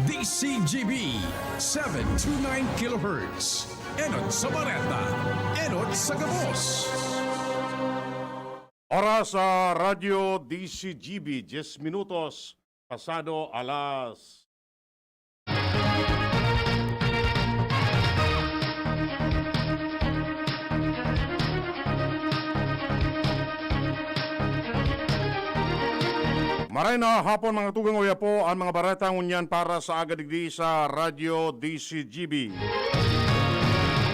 DCGB 729 kHz. Enot sa Bareta, Enot sa Gabos. Oras sa Radyo DCGB, 10 minutos pasado alas. Maray na hapon mga tugang uya po ang mga baretang unyan para sa agadigdi sa Radyo DCGB.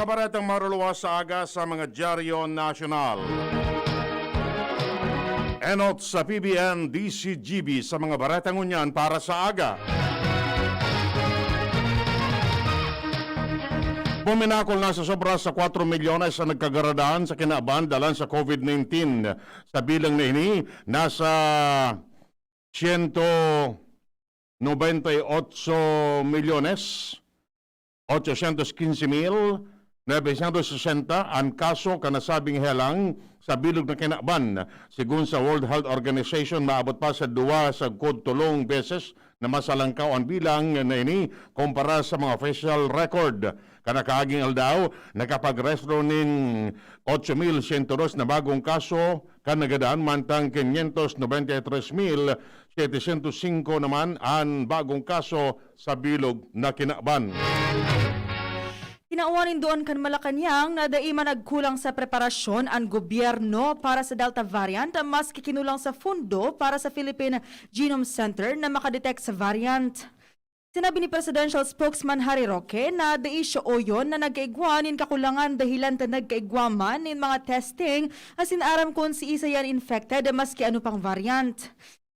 Mga baretang maruluwas sa aga sa mga dyaryo nasyonal. Enot sa PBN DCGB sa mga baretang unyan para sa aga. Buminakol na sa sobra sa 4 milyones sa nagkagaradaan sa kinaaban dalan sa COVID-19. Sa bilang na ini, nasa 198 milyones 815,960 ang kaso kanasabing helang sa bilog na kinaaban. Sigun sa World Health Organization, maabot pa sa 2 sa tulong beses na masalangkaw ang bilang na ini kumpara sa mga official record. Kanakaaging aldaw, nakapag-restro ning 8,102 na bagong kaso, kanagadaan mantang 593,705 naman ang bagong kaso sa bilog na kinaaban. Kinauwanin doon kan Malacanang na daiman nagkulang sa preparasyon ang gobyerno para sa Delta variant, mas kikinulang sa fundo para sa Philippine Genome Center na makadetect sa variant. Sinabi ni Presidential Spokesman Harry Roque na daisyo yon na nagkaigwanin kakulangan dahilan ta nagkaigwaman in mga testing asin aram kung si isa yan infected maski ano pang variant.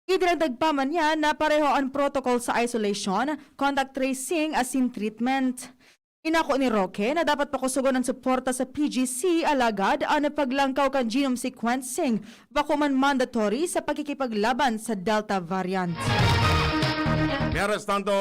Idinagdag pa man niya na pareho ang protocol sa isolation, contact tracing asin treatment. Inako ni Roque na dapat pakusugon ang suporta sa PGC alagad ang paglangkaw kan genome sequencing bako man mandatory sa pagkikipaglaban sa Delta variant. Miaras tanto,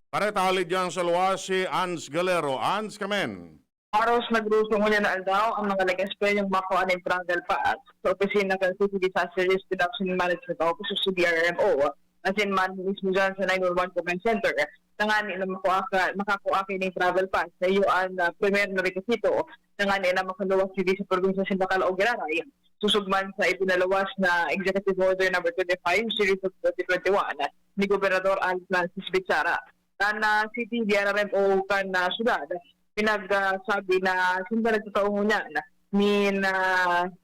paretali dyan sa luwas si Ans Galero. Ans, kamen. Aros nagruso ngunyan na aldaw ang mga lagaspe yung makuha ng travel pass sa opisina ng City Disaster Risk Reduction Management Office o CDRMO. As in man mismo dyan sa 911 Command Center. Tangani na makakuha ng travel pass sa iyo ang premier na requisito. Tangani na makaluwas hindi sa probinsya sa Bacalao Giraray. Susugman sa ipinalawas na Executive Order No. 25 Series of 2021 ni Gobernador Al Francis Bichara. Na City DRMO kan na syudad, pinagsabi na simba nagtataong niya ni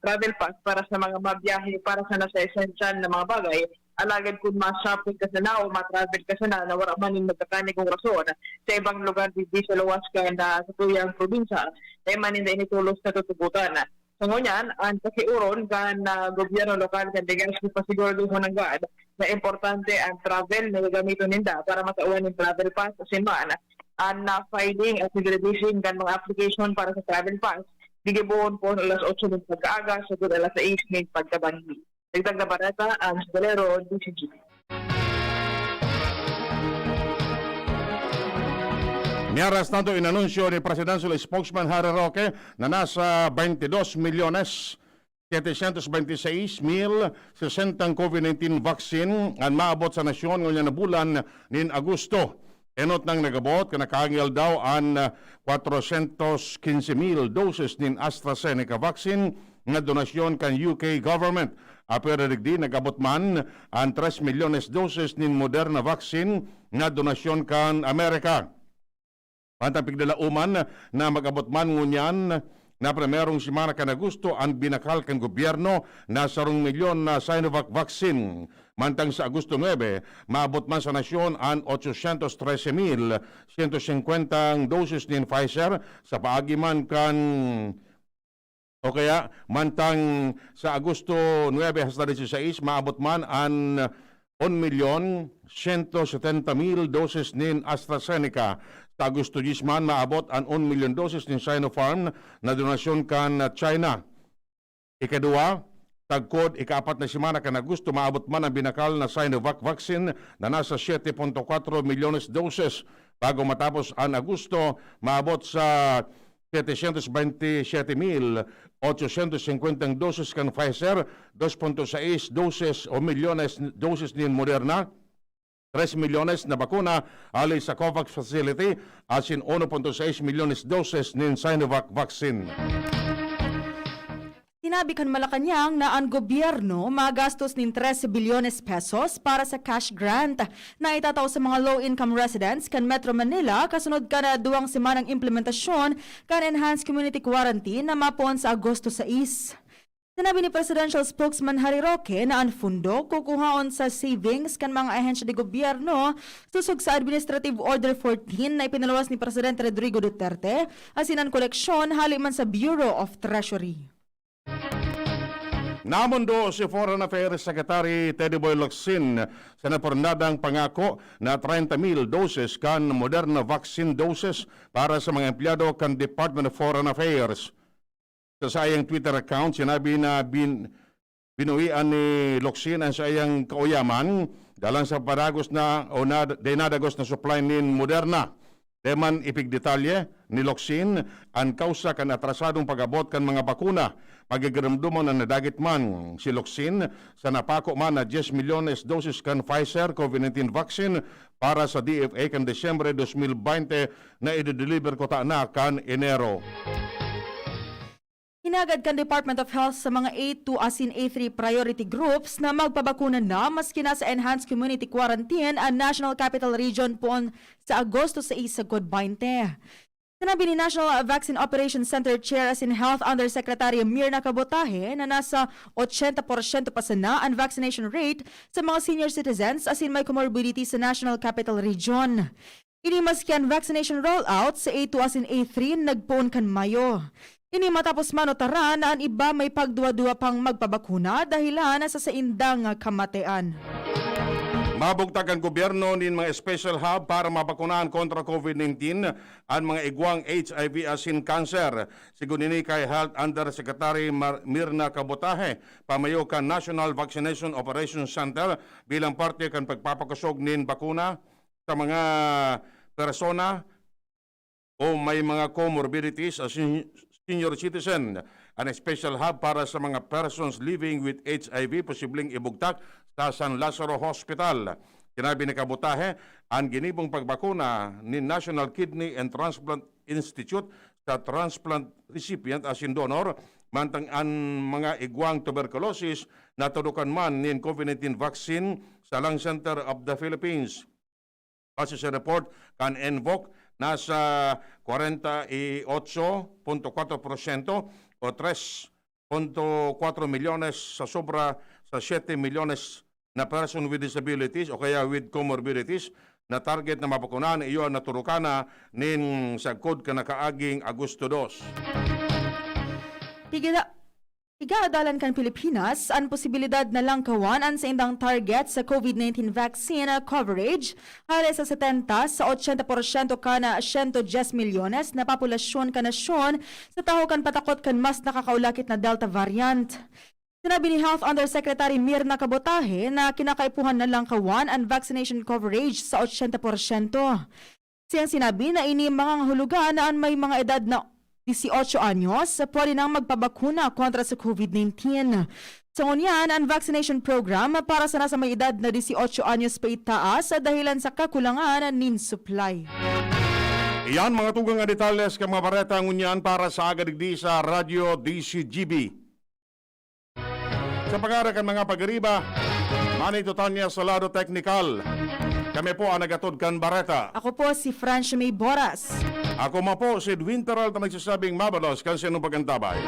travel pass para sa mga mabiyahe para sa nasa essential na mga bagay. Alagad kung ma-shopping ka sana o ma-travel ka sana na wala man yung magkakanig kong rason sa ibang lugar dito sa luwas ka na sa tuyang probinsya ay maninda initulos na tutubutan. So ngunyan, ang pakiuron ka na gobyerno lokal kan degas pasiguro mo ng gad na importante ang travel na gagamito ninda para matauhan yung travel pass sa simana. Ang filing at releasing kan mga application para sa travel pass digibuon po alas 8 ng pagkaaga sa alas 6 ng pagkabanhi. Dagdag na barata ang Galero DCGB. Miaras tanto inanunsyo ni Presidential Spokesman Harry Roque na nasa 22 milyones 726,060 COVID-19 vaccine ang maabot sa nasyon ngayon na bulan nin Agosto. Enot nang nagabot, kanakangil daw ang 415,000 doses nin AstraZeneca vaccine nga donasyon kan UK government. Pero digdi nagabot man ang 3 milyones doses nin Moderna vaccine nga donasyon kan Amerika. Pantang pigdalauman na mag-abot man ngunyan na primerong simana kan Agosto ang binakal kan gobyerno na 1 milyon na Sinovac vaccine. Mantang sa Agosto 9, maabot man sa nasyon ang 813,150 doses nin Pfizer sa paagi man kan o kaya mantang sa Agosto 9 hasta 16, maabot man ang 1,170,000 doses nin AstraZeneca. Sa Agosto 10 man, maabot ang 1 milyon doses nin Sinopharm na donasyon kan China. Ikadua, tagkod, ikaapat na simana kan Agosto, maabot man ang binakal na Sinovac vaccine na nasa 7.4 milyones doses. Bago matapos ang Agosto, maabot sa 727,850 doses kan Pfizer, 2.6 doses o milyones doses ni Moderna, 3 milyones na bakuna ali sa COVAX facility asin 1.6 milyones doses nin Sinovac vaccine. Sinabi kan Malacanang na ang gobyerno magastos nin 13 bilyones pesos para sa cash grant na itataw sa mga low-income residents kan Metro Manila kasunod ka na 2 semanang implementasyon kan enhanced community quarantine na mapon sa Agosto 6. Sinabi ni Presidential Spokesman Harry Roque na ang fundo kukuhaon sa savings kan mga ahensya de gobyerno susog sa Administrative Order 14 na ipinaluwas ni Presidente Rodrigo Duterte asin ang koleksyon hali man sa Bureau of Treasury. Namundo si Foreign Affairs Secretary Teddy Boy Locsin sa napornadang pangako na 30,000 doses kan Moderna vaccine doses para sa mga empleyado kan Department of Foreign Affairs. Sa sayang Twitter account, sinabi na binuwian ni Locsin ang sayang kauyaman dalang sa padagos na o dinadagos na supply ni Moderna. Deman ipigdetalye ni Locsin ang kausa kan atrasadong pag-abot kan mga bakuna. Magigaramduman na nadagit man si Locsin sa napako man na 10 milyones doses kan Pfizer COVID-19 vaccine para sa DFA kan Desyembre 2020 na i-deliver ko ta na kan Enero. Hinagad kan Department of Health sa mga A2 asin A3 priority groups na magpabakuna na maski na sa enhanced community quarantine ang National Capital Region poon sa Agosto 6 sa God-20. Sinabi ni National Vaccine Operations Center Chair asin Health Undersecretary Mirna Cabotaje na nasa 80% pa sana ang vaccination rate sa mga senior citizens asin may comorbidity sa National Capital Region. Ini maski ang vaccination rollout sa A2 asin A3 nagpoon kan Mayo. Ini matapos manotara na ang iba may pagduwa-duwa pang magpabakuna dahilan sa saindang kamatayan. Mabugtag ang gobyerno nin mga special hub para mabakunahan kontra COVID-19 ang mga igwang HIV asin cancer. Sigun ini kay Health Undersecretary Mirna Cabotaje, pamayo kan National Vaccination Operations Center bilang parte kan pagpapakusog nin bakuna sa mga persona o may mga comorbidities asin senior citizen, ang special hub para sa mga persons living with HIV posibleng ibugtak sa San Lazaro Hospital. Sinabi ni Cabotaje, ang ginibong pagbakuna ni National Kidney and Transplant Institute sa transplant recipient asin donor, mantang ang mga igwang tuberculosis na tudukan man ni COVID-19 vaccine sa Lung Center of the Philippines. Base sa report kan Envoc, nasa 48.4% o 3.4 milyones sa sobra sa 7 milyones na person with disabilities o kaya with comorbidities na target na mapakunan iyo na turukana nin sagkod ka nakaaging Agosto 2. Igaadalan kan Pilipinas ang posibilidad na langkawan ang sa indang target sa COVID-19 vaccine coverage hali sa 70 sa 80% ka na 110 milyones na populasyon ka nasyon sa taho kan patakot kan mas nakakaulakit na Delta variant. Sinabi ni Health Undersecretary Mirna Cabotaje na kinakaipuhan na langkawan ang vaccination coverage sa 80%. Siyang sinabi na ini mga hulugan na may mga edad na 18 anyos, pwede nang magpabakuna kontra sa COVID-19. Sa ngunyan, ang vaccination program para sa nasa may edad na 18 anyos pa itaas dahilan sa kakulangan nin supply. Iyan mga tugang nga detalles ka mga bareta ngunyan para sa agadigdi sa Radio DCGB. Sa pagarakan mga pagriba, manito Tanya sa lado technical. Kami po ang nagatod kan bareta. Ako po si Francia May Boras. Ako ma po si Winteral na nagsasabing mabalos kan sinong pagantabay.